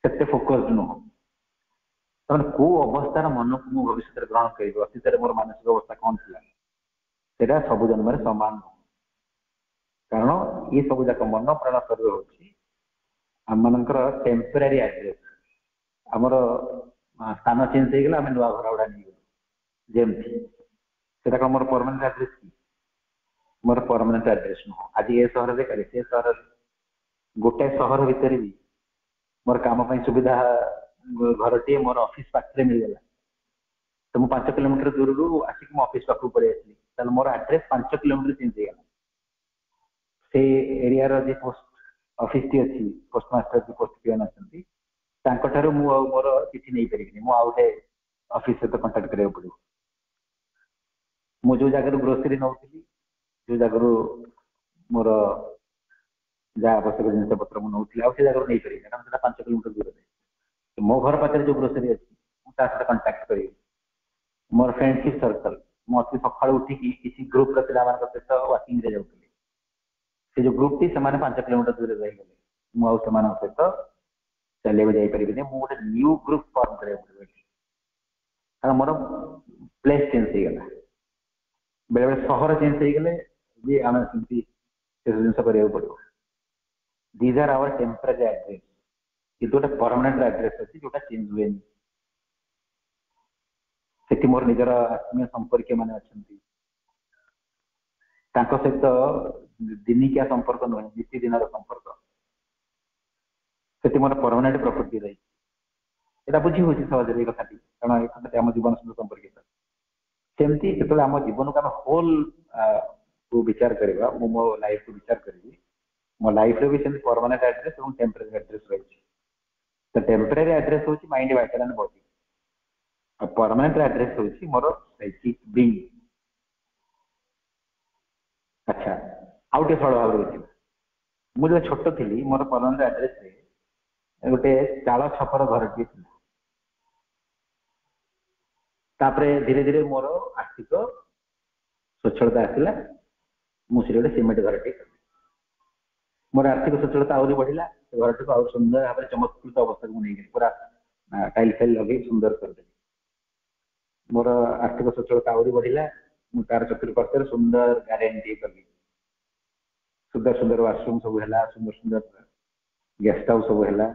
A: ସେତେ ଫୋକସ୍ଡ ନୁହଁ। ତାମାନେ କୋଉ ଅବସ୍ଥାର ମନକୁ ମୁଁ ଭବିଷ୍ୟତରେ ଗ୍ରହଣ କରିବି, ଅତୀତରେ ମୋର ମାନସିକ ଅବସ୍ଥା କଣ ଥିଲା, ସେଇଟା ସବୁ ଜନ୍ମରେ ସମାନ ନୁହଁ। କାରଣ ଏ ସବୁ ଯାକ ମନ ପ୍ରାଣ ଶରୀର ହଉଛି ଆମମାନଙ୍କର ଟେମ୍ପୋରାରୀ ଆଡ୍ରେସ। ଆମର ସ୍ଥାନ ଚେଞ୍ଜ ହେଇଗଲା, ଆମେ ନୂଆ ଘର ଗୁଡା ନେଇଗଲୁ ଯେମିତି, ସେଟା କଣ ମୋର ପରମାନେଣ୍ଟ ଆଡ୍ରେସ କି? ମୋର ପରମାନେଣ୍ଟ ଆଡ୍ରେସ ନୁହଁ। ଆଜି ଏ ସହରରେ, କାଲି ସେ ସହରରେ, ଗୋଟେ ସହର ଭିତରେ ବି ମୋର କାମ ପାଇଁ ସୁବିଧା ଘରଟିଏ ମୋର ଅଫିସ ପାଖରେ ମିଳିଗଲା, ତ ମୁଁ 5 କିଲୋମିଟର ଦୂରରୁ ଆସିକି ମୋ ଅଫିସ ପାଖକୁ ପଳେଇ ଆସିଲି, ତାହେଲେ ମୋର ଆଡ୍ରେସ 5 କିଲୋମିଟର ଚେଞ୍ଜ ହେଇଗଲା। ସେଇ ଏରିଆର ଯେ ପୋଷ୍ଟ ଅଫିସଟି ଅଛି, ପୋଷ୍ଟମାଷ୍ଟର ଯେ ପୋଷ୍ଟ ପିଅନ ଅଛନ୍ତି, ତାଙ୍କଠାରୁ ମୁଁ ଆଉ ମୋର ଚିଠି ନେଇପାରିବିନି, ମୁଁ ଆଉ ଗୋଟେ ଅଫିସ ସହିତ କଣ୍ଟାକ୍ଟ କରିବାକୁ ପଡିବ। ମୁଁ ଯୋଉ ଜାଗାରୁ ଗ୍ରୋସରୀ ନେଉଥିଲି, ଯୋଉ ଜାଗାରୁ ମୋର ଯାହା ଆବଶ୍ୟକ ଜିନିଷ ପତ୍ର ମୁଁ ନେଉଥିଲି, ଆଉ ସେ ଜାଗାରୁ ନେଇପାରିବିନି, କାରଣ ସେଟା 5 କିଲୋମିଟର ଦୂରରେ। ମୋ ଘର ପାଖରେ ଯୋଉ ଗ୍ରୋସରୀ ଅଛି ମୁଁ ତା ସହିତ କଣ୍ଟାକ୍ଟ କରିବି। ମୋର ଫ୍ରେଣ୍ଡସିପ୍ ସର୍କଲ, ମୁଁ ଅତି ସକାଳୁ ଉଠିକି କିଛି ଗ୍ରୁପର ପିଲାମାନଙ୍କ ସହିତ ୱାକିଂରେ ଯାଉଥିଲି, ସେ ଯୋଉ ଗ୍ରୁପଟି ସେମାନେ 5 କିଲୋମିଟର ଦୂରରେ ରହିଗଲେ, ମୁଁ ଆଉ ସେମାନଙ୍କ ସହିତ ଚାଲିବାକୁ ଯାଇପାରିବିନି। ମୁଁ ଗୋଟେ ନ୍ୟୁ ଗ୍ରୁପ ଫର୍ମ କରିବାକୁ ପଡିବ, କାରଣ ମୋର ପ୍ଲେସ୍ ଚେଞ୍ଜ ହେଇଗଲା। ବେଳେବେଳେ ସହର ଚେଞ୍ଜ ହେଇଗଲେ ବି ଆମେ ସେମିତି ସେସବୁ ଜିନିଷ କରିବାକୁ ପଡିବ। These are our temporary address, କିନ୍ତୁ ଗୋଟେ ପରମାନେଣ୍ଟ ଆଡ୍ରେସ ଅଛି ଯୋଉଟା ଚେଞ୍ଜ ହୁଏନି। ସେଠି ମୋର ନିଜର ଆତ୍ମୀୟ ସମ୍ପର୍କୀୟ ମାନେ ଅଛନ୍ତି, ତାଙ୍କ ସହିତ ଦିନିକିଆ ସମ୍ପର୍କ ନୁହେଁ, ନିତିଦିନର ସମ୍ପର୍କ। ସେଠି ମୋର ପରମାନେଣ୍ଟ ପ୍ରପର୍ଟି ରହିଛି। ଏଇଟା ବୁଝି ହଉଛି ସହଜରେ ଏଇ କଥାଟି, କାରଣ ଏ କଥାଟି ଆମ ଜୀବନ ସହିତ ସମ୍ପର୍କିତ। ସେମିତି ଯେତେବେଳେ ଆମ ଜୀବନକୁ ଆମେ ହୋଲ କୁ ବିଚାର କରିବା, ମୁଁ ମୋ ଲାଇଫକୁ ବିଚାର କରିବି, ମୋ ଲାଇଫରେ ବି ସେମିତି ପରମାନେଣ୍ଟ ଆଡ୍ରେସ ଏବଂ ଟେମ୍ପରାରୀ ଆଡ୍ରେସ ରହିଛି। ତ ଟେମ୍ପରାରୀ ଆଡ୍ରେସ ହଉଛି ମାଇଣ୍ଡ, ଭାଇଟାଲ ଆଣ୍ଡ ବଡି, ଆଉ ପରମାନେଣ୍ଟ ଆଡ୍ରେସ ହଉଛି ମୋର ସାଇକିକ ବିଙ୍ଗ। ଆଚ୍ଛା, ଆଉ ଟିକେ ସରଳ ଭାବରେ ବୁଝିବା। ମୁଁ ଯେତେବେଳେ ଛୋଟ ଥିଲି, ମୋର ପରମାନେଣ୍ଟ ଆଡ୍ରେସରେ ଗୋଟେ ଚାଳ ଛପର ଘରଟିଏ ଥିଲା। ତାପରେ ଧୀରେ ଧୀରେ ମୋର ଆର୍ଥିକ ସ୍ୱଚ୍ଛଳତା ଆସିଲା, ମୁଁ ସେଠି ଗୋଟେ ସିମେଣ୍ଟ ଘରଟିଏ କଲି। ମୋର ଆର୍ଥିକ ସ୍ୱଚ୍ଛଳତା ଆହୁରି ବଢିଲା, ସେ ଘରଟିକୁ ଆହୁରି ସୁନ୍ଦର ଭାବରେ ଚମତ୍କୃତ ଅବସ୍ଥାକୁ ମୁଁ ନେଇଗଲି, ପୁରା ଟାଇଲ ଫାଇଲ ଲଗେଇ ସୁନ୍ଦର କରିଦେଲି। ମୋର ଆର୍ଥିକ ସ୍ୱଚ୍ଛଳତା ଆହୁରି ବଢିଲା, ମୁଁ ତାର ଚତୁଃପାର୍ଶ୍ୱରେ ସୁନ୍ଦର ଗାର୍ଡେନ ଟିଏ କଲି, ସୁନ୍ଦର ସୁନ୍ଦର ୱାସରୁମ ସବୁ ହେଲା, ସୁନ୍ଦର ସୁନ୍ଦର ଗେଷ୍ଟ ହାଉସ ସବୁ ହେଲା।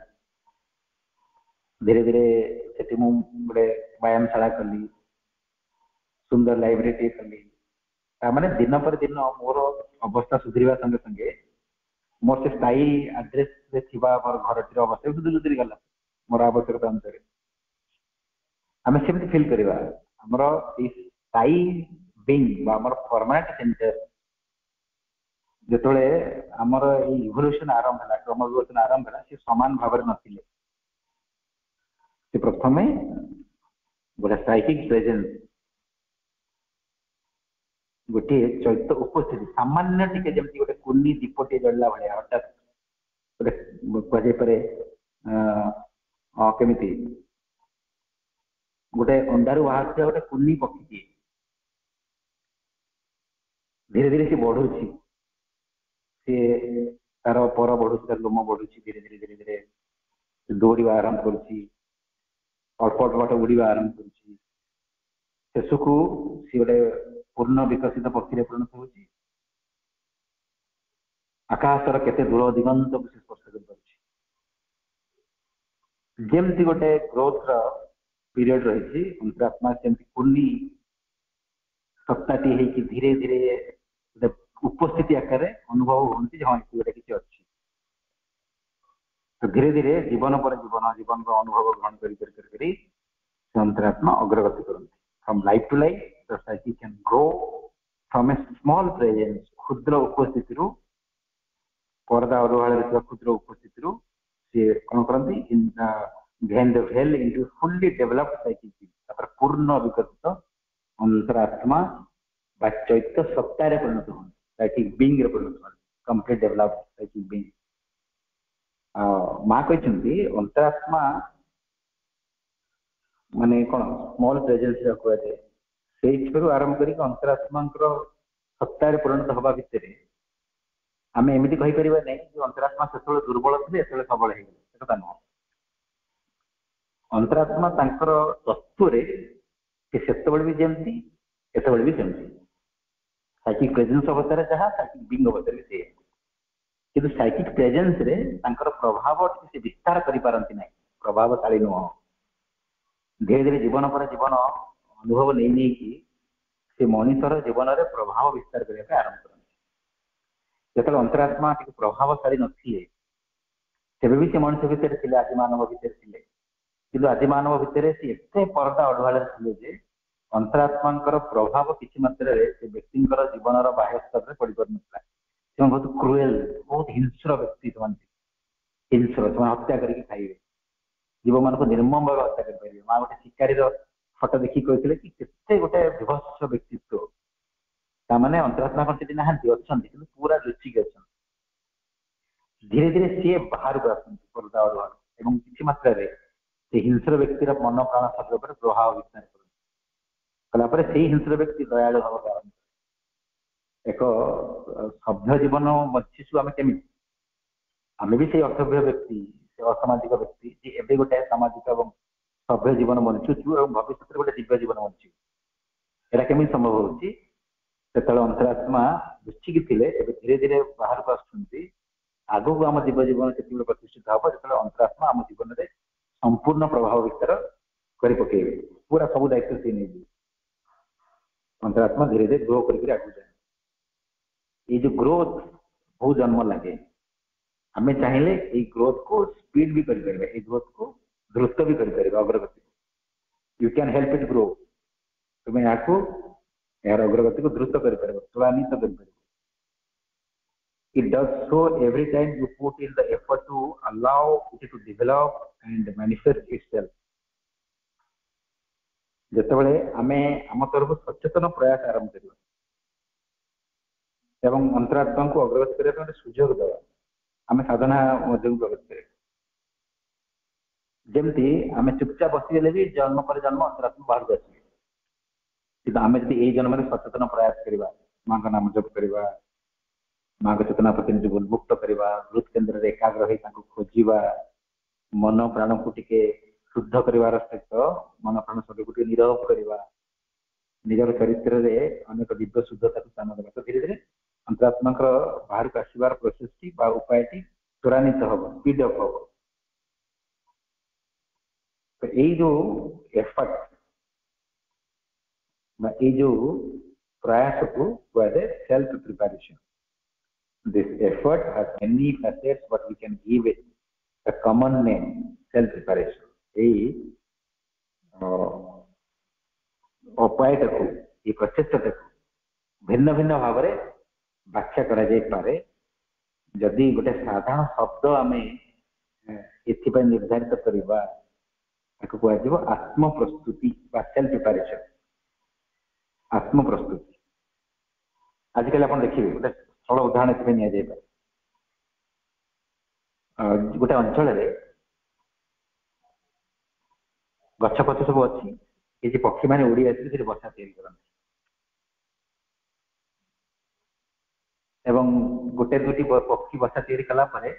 A: ଧୀରେ ଧୀରେ ସେଠି ମୁଁ ଗୋଟେ ବ୍ୟାୟାମଶାଳା କଲି, ସୁନ୍ଦର ଲାଇବ୍ରେରୀ ଟିଏ କଲି। ତାମାନେ ଦିନ ପରେ ଦିନ ମୋର ଅବସ୍ଥା ସୁଧୁରିବା ସଙ୍ଗେ ସଙ୍ଗେ ମୋର ସେ ସ୍ଥାୟୀ ଆଡ୍ରେସରେ ଥିବା ମୋର ଘରଟିର ଅବସ୍ଥା ବି ସୁଧୁରି ଗଲା ମୋର ଆବଶ୍ୟକତା ଅନୁସାରେ। ଆମେ ସେମିତି ଫିଲ୍ କରିବା ଆମର ଏଇ ସ୍ଥାୟୀ ବିଙ୍ଗ ବା ଆମର ପରମାନେଣ୍ଟ ସେଣ୍ଟର ଯେତେବେଳେ ଆମର ଏଇ ଇଭଲ୍ୟୁସନ ଆରମ୍ଭ ହେଲା, କ୍ରମ ବିବର୍ତ୍ତନ ଆରମ୍ଭ ହେଲା, ସେ ସମାନ ଭାବରେ ନଥିଲେ। ସେ ପ୍ରଥମେ ଗୋଟେ ସାଇକିକ ପ୍ରେଜେନ୍ସ, ଗୋଟିଏ ଚୈତ୍ୟ ଉପସ୍ଥିତି, ସାମାନ୍ୟ ଟିକେ ଯେମିତି ଗୋଟେ କୁନି ଦୀପଟିଏ ଜଳିଲା ଭଳିଆ ହଠାତ୍ ଗୋଟେ କୁହାଯାଇପାରେ କେମିତି ଗୋଟେ ଅଣ୍ଡାରୁ ବାହାରୁଥିବା ଗୋଟେ କୁନି ପକ୍ଷୀଟିଏ, ଧୀରେ ଧୀରେ ସେ ବଢୁଛି, ସିଏ ତାର ପର ବଢୁଛି, ତାର ଲୋମ ବଢୁଛି, ଧୀରେ ଧୀରେ ଧୀରେ ଧୀରେ ଦୌଡ଼ିବା ଆରମ୍ଭ କରୁଛି, ଅଳ୍ପ ଅଳ୍ପ ବାଟ ଉଡ଼ିବା ଆରମ୍ଭ କରୁଛି। ଶେଷକୁ ସିଏ ଗୋଟେ पूर्ण विकसित पक्षी परिणत होची आकाशर केते दूर दिगंत को से स्पर्श कर पारुछि जेमति गोटे ग्रोथ रो पीरियड रही अंतरात्मा सेमति पूर्णी सत्ताटी है कि धीरे धीरे उपस्थिति आकार अनुभव होती हाँ गोटे किसी अच्छी तो धीरे धीरे जीवन पर जीवन जीवन को अनुभव ग्रहण करी अंतरात्मा अग्रगति करती from life to life the psyche can grow from a small presence क्षुद्र उपस्थिति पर्दा अरुहाड़ क्षुद्र उपस्थिति सी कौन करती इन द वेल इनटू फुल्ली डेवलप्ड साइकिक पूर्ण विकसित अंतरात्मा बा चैत्य सत्ता परिणत हो साइकिक बीइंग रे परिणत हो कंप्लीट डेवलप्ड साइकिक बीइंग माँ कहते अंतरात्मा माने कौन स्मॉल प्रेजेंस कहुए से आरंभ कर अंतरात्मा सत्ता परिणत हवा भितर आम एमती कहीपर ना जो अंतरात्मा से दुर्बल थे से सबल हो नुह अंतरात्मा तत्व से भी जमती एत भी सेमती साइकिक प्रेजेंस अवस्था जहाँ साइकिक बीइंग अवस्था भी से किंतु साइकिक प्रेजेंस रे तांकर प्रभाव से विस्तार करि पारंती नहीं प्रभावशाली नुह धीरे धीरे जीवन पर जीवन अनुभव नहीं नहीं कि से मनुष्यर जीवन में प्रभाव विस्तार करने आरंभ करते जो अंतरात्मा प्रभावशाली नथिए तेबे भी से मनुष्य भितर थे आदि मानव भितर थे कि आदि मानव भितर से एत पर्दा अढ़ुआड़े थे जे अंतरात्मा प्रभाव किसी मात्रा से व्यक्ति जीवन बाह्य स्तर में पड़ पार ना बहुत क्रुएल बहुत हिंस्र व्यक्ति हिंस्र से हत्या करके खाइबे जीव मान को निर्मम भाव हत्या कर माँ गोटे शिकारी फटो देखिए कहते कि केते गोटे विभत्स व्यक्तित्व ताने अंतरात्मा कौन से ना अच्छा पूरा लुचिक अच्छा धीरे धीरे सी बाहर को आसदा और किसी मात्रा से हिंस्र व्यक्तिर मन प्राण शरीर पर प्रभाव विस्तार कलापर से हिंस्र व्यक्ति दयालु भाव आरंभ एक सभ्य जीवन बंचीसु आम केमी आम भी से असभ्य व्यक्ति से असामाजिक व्यक्ति जी एवं गोटे सामाजिक और सभ्य जीवन बंचुचु और भविष्य गोटे दिव्य जीवन बंचु यहाँ केमी संभव होती अंतरात्मा लुचिकी थे धीरे धीरे बाहर को आग को आम दिव्य जीवन से प्रतिष्ठित हम जो अंतरात्मा आम जीवन में संपूर्ण प्रभाव विस्तार कर पकेबे पूरा सब दायित्व से नहीं अंतरात्मा धीरे धीरे ग्रो करके आगे जाए ये जो ग्रोथ बहुत जन्म लगे आम चाहिए ये ग्रोथ को स्पीड भी करें ये ग्रोथ को द्रुत भी करें अग्रगति you can help it grow तुम्हें यहाँ को यार अग्रगति को द्रुत कर त्वरान्वित कर it does so every time you put in the effort to allow it to develop and manifest itself जेतेबेले आमे आम तरफ सचेतन प्रयास आरंभ करवा एवं अंतरात्मा को अग्रगति करने सुजोग देवा आम साधना मध्य प्रगति कर जमती आम चुपचाप बसीगले भी जन्म पर जन्म अंतरात्मा बाहर को आसवे कि आम जब यही जन्म में सचेतन प्रयास करवा माँ का नाम जप करवा माँ को चेतना प्रति उन्मुक्त करवा हृद केन्द्र एकाग्र हो खोजा मन प्राण को टिके शुद्ध कर सहित मन प्राण शरीर को नीरव करवा निजर चरित्र में अनेक दिव्य शुद्धता को स्थान देवा तो धीरे धीरे अंतरात्मा बाहर को आसबार प्रोसेस टी उपाय टी त्वरान्वित हम स्पीड अप हम तो यही जो एफर्ट ये जो प्रयास को कहते self preparation this effort has many facets but we can give it a common name self preparation यही उपायटा को ये प्रचेष्टा को भिन्न भिन्न भाव में व्याख्या करा जाय पारे जदि गोटे साधारण शब्द आम एथि निर्धारित करवा कह आत्म प्रस्तुति सेल्फ प्रिपरेशन आत्म प्रस्तुति आजिकल आप देखिए गोटे सरल उदाहरण एथि नि जाय गोटे अंचल गछ पछ सब अच्छी किसी पक्षी मैंने उड़ी आसी बसा तैयारी करते एवं गोटे दुटी पक्षी बसा तैयारी कला परे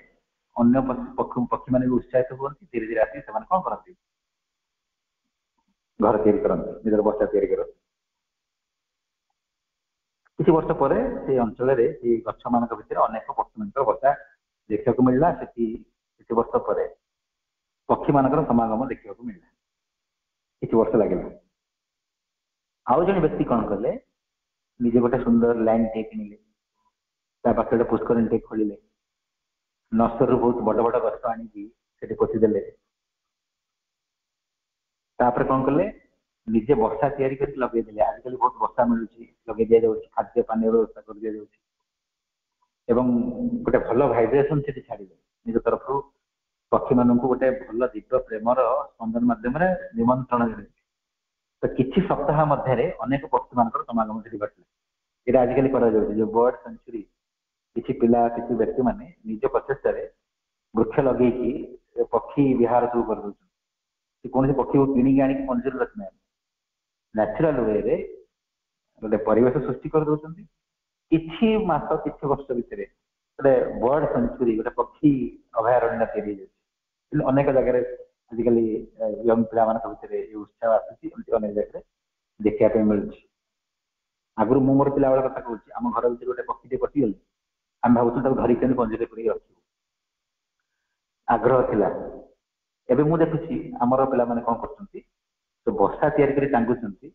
A: अन्य पक्षी मैंने उत्साहित हुए धीरे धीरे आसी से कौन करते घर तैयारी करते निजर बसा तैयारी करते କିଛି ବର୍ଷ ପରେ ସେ ଅଞ୍ଚଳରେ ସେ ଗଛ ମାନଙ୍କ ଭିତରେ ଅନେକ ପକ୍ଷୀମାନଙ୍କର ବସା ଦେଖିବାକୁ ମିଳିଲା। କିଛି ବର୍ଷ ପରେ ପକ୍ଷୀ ମାନଙ୍କର ସମାଗମ ଦେଖିବାକୁ ମିଳିଲା। କିଛି ବର୍ଷ ଲାଗିଲା। ଆଉ ଜଣେ ବ୍ୟକ୍ତି କଣ କଲେ, ନିଜେ ଗୋଟେ ସୁନ୍ଦର ଲାଇନ ଟେ କିଣିଲେ, ତା ପାଖରେ ଗୋଟେ ପୁଷ୍କରିଣୀ ଟେ ଖୋଳିଲେ, ନର୍ସରୀରୁ ବହୁତ ବଡ ବଡ ଗଛ ଆଣିକି ସେଠି ପୋତିଦେଲେ। ତାପରେ କଣ କଲେ, ନିଜେ ବର୍ଷା ତିଆରି କରିକି ଲଗେଇଦେଲେ। ଆଜିକାଲି ବହୁତ ବର୍ଷା ମିଳୁଛି, ଲଗେଇ ଦିଆଯାଉଛି, ଖାଦ୍ୟ ପାନୀୟ ବ୍ୟବସ୍ଥା କରି ଦିଆଯାଉଛି ଏବଂ ଗୋଟେ ଭଲ ଭାଇବ୍ରେସନ ସେଠି ଛାଡ଼ିଲେ ନିଜ ତରଫରୁ ପକ୍ଷୀ ମାନଙ୍କୁ ଗୋଟେ ଭଲ ଦିବ୍ୟ ପ୍ରେମର ସ୍ପନ୍ଦନ ମାଧ୍ୟମରେ ନିମନ୍ତ୍ରଣ ଦେଲେ। ତ କିଛି ସପ୍ତାହ ମଧ୍ୟରେ ଅନେକ ପକ୍ଷୀ ମାନଙ୍କର ସମାଗମ ସେଠି ଘଟିଲା। ଏଇଟା ଆଜିକାଲି କରାଯାଉଛି, ଯୋଉ ବର୍ଡ ସେଞ୍ଚୁରୀ। କିଛି ପିଲା, କିଛି ବ୍ୟକ୍ତି ମାନେ ନିଜ ପ୍ରଚେଷ୍ଟାରେ ବୃକ୍ଷ ଲଗେଇକି ପକ୍ଷୀ ବିହାର ସବୁ କରିଦଉଛନ୍ତି। ସେ କୌଣସି ପକ୍ଷୀକୁ କିଣିକି ଆଣିକି ମଞ୍ଜୁରୀ ରଖିନାହାନ୍ତି, ନ୍ୟାଚୁରାଲ ୱେରେ ଗୋଟେ ପରିବେଶ ସୃଷ୍ଟି କରିଦଉଛନ୍ତି। କିଛି ମାସ, କିଛି ବର୍ଷ ଭିତରେ ଗୋଟେ ବର୍ଡ ସେଞ୍ଚୁରୀ, ଗୋଟେ ପକ୍ଷୀ ଅଭୟାରଣ୍ୟ ତିଆରି ହେଇଯାଉଛି। କିନ୍ତୁ ଅନେକ ଜାଗାରେ ଆଜିକାଲି ୟଙ୍ଗ ପିଲାମାନଙ୍କ ଭିତରେ ଏ ଉତ୍ସାହ ଆସୁଛି, ଅନେକ ଜାଗାରେ ଦେଖିବା ପାଇଁ ମିଳୁଛି। ଆଗରୁ ମୁଁ ମୋର ପିଲାବେଳ କଥା କହୁଛି, ଆମ ଘର ଭିତରେ ଗୋଟେ ପକ୍ଷୀଟେ ପଶିଗଲେ ଆମେ ଭାବୁଛୁ ତାକୁ ଧରିକି ପଞ୍ଜୁରୀ କରିକି ରଖିବୁ, ଆଗ୍ରହ ଥିଲା। ଏବେ ମୁଁ ଦେଖୁଛି ଆମର ପିଲାମାନେ କଣ କରୁଛନ୍ତି, ତ ବସା ତିଆରି କରି ଟାଙ୍ଗୁଛନ୍ତି।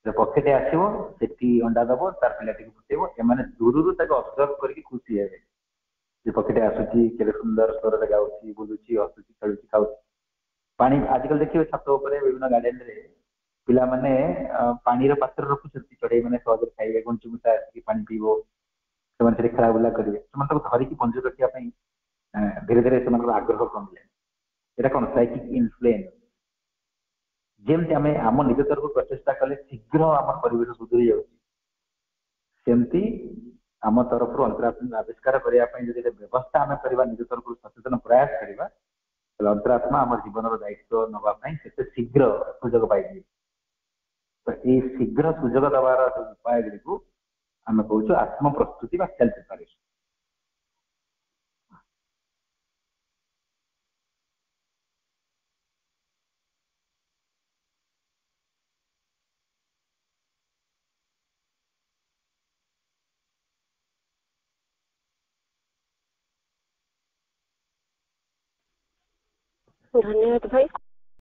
A: ପକ୍ଷୀଟେ ଆସିବ, ସେଠି ଅଣ୍ଡା ଦବ, ତାର ପିଲାଟିକୁ ଫୁଟେଇବ, ଏମାନେ ଦୂରରୁ ତାକୁ ଅବଜର୍ଭ କରିକି ଖୁସି ହେବେ ଯେ ପକ୍ଷୀଟେ ଆସୁଛି, କେତେ ସୁନ୍ଦର ସ୍ୱରରେ ଗାଉଛି, ବୁଲୁଛି, ହସୁଛି, ଖେଳୁଛି, ଖାଉଛି। ପାଣି ଆଜିକାଲି ଦେଖିବେ ଛାତ ଉପରେ ବିଭିନ୍ନ ଗାର୍ଡେନ ରେ ପିଲାମାନେ ପାଣିର ପାତ୍ର ରଖୁଛନ୍ତି, ଚଢେଇ ମାନେ ସହଜରେ ଖାଇବେ, ଗୁଣ୍ଡୁଚିମୂଷା ଆସିକି ପାଣି ପିଇବ, ସେମାନେ ସେଠି ଖେଳା ବୁଲା କରିବେ। ସେମାନେ ତାକୁ ଧରିକି ପଞ୍ଜୁରୀ ରଖିବା ପାଇଁ ଧୀରେ ଧୀରେ ସେମାନଙ୍କର ଆଗ୍ରହ କମିଲେ। এটা କଣ ସାଇକିକ ଇନଫ୍ଲୁଏନ୍ସ। ଯେମିତି ଆମେ ଆମ ନିଜ ତରଫରୁ ପ୍ରଚେଷ୍ଟା କଲେ ଶୀଘ୍ର ଆମର ପରିବେଶ ସୁଧୁରି ଯାଉଛି, ସେମିତି ଆମ ତରଫରୁ ଅନ୍ତରାତ୍ମା ଆବିଷ୍କାର କରିବା ପାଇଁ ଯଦି ବ୍ୟବସ୍ଥା ଆମେ କରିବା, ନିଜ ତରଫରୁ ସଚେତନ ପ୍ରୟାସ କରିବା, ତାହେଲେ ଅନ୍ତରାତ୍ମା ଆମ ଜୀବନର ଦାୟିତ୍ୱ ନେବା ପାଇଁ ସେତେ ଶୀଘ୍ର ସୁଯୋଗ ପାଇଯିବେ। ତ ଏଇ ଶୀଘ୍ର ସୁଯୋଗ ଦେବାର ଉପାୟ ଗୁଡ଼ିକୁ ଆମେ କହୁଛୁ ଆତ୍ମ ପ୍ରସ୍ତୁତି ବା ସେଲ୍ଫ ପ୍ରିପାରେସନ।
B: धन्यवाद भाई।